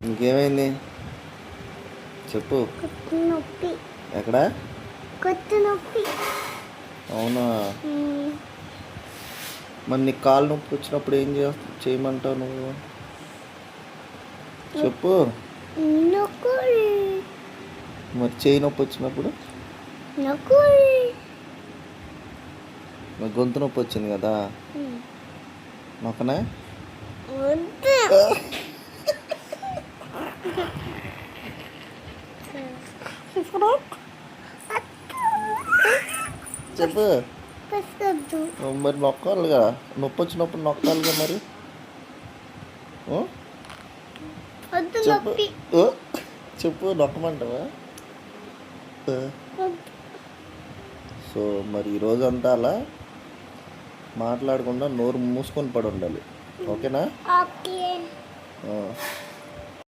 ఇంకేమైంది చెప్పు. నొప్పి ఎక్కడ? కొత్త నొప్పి. అవునా? మరి నీకు కాలు నొప్పి వచ్చినప్పుడు ఏం చేయమంటావు నువ్వు? చెప్పు. మరి చేయి నొప్పి వచ్చినప్పుడు? మరి గొంతు నొప్పి వచ్చింది కదా, నొక్కనే? చెప్పు. మరి నొక్కాలిగా, నొప్పి వచ్చినప్పుడు నొక్కాలిగా మరి. చెప్పు. చెప్పు, నొక్కమంటావా? సో మరి ఈరోజంతా అలా మాట్లాడకుండా నోరు మూసుకొని పడి ఉండాలి, ఓకేనా?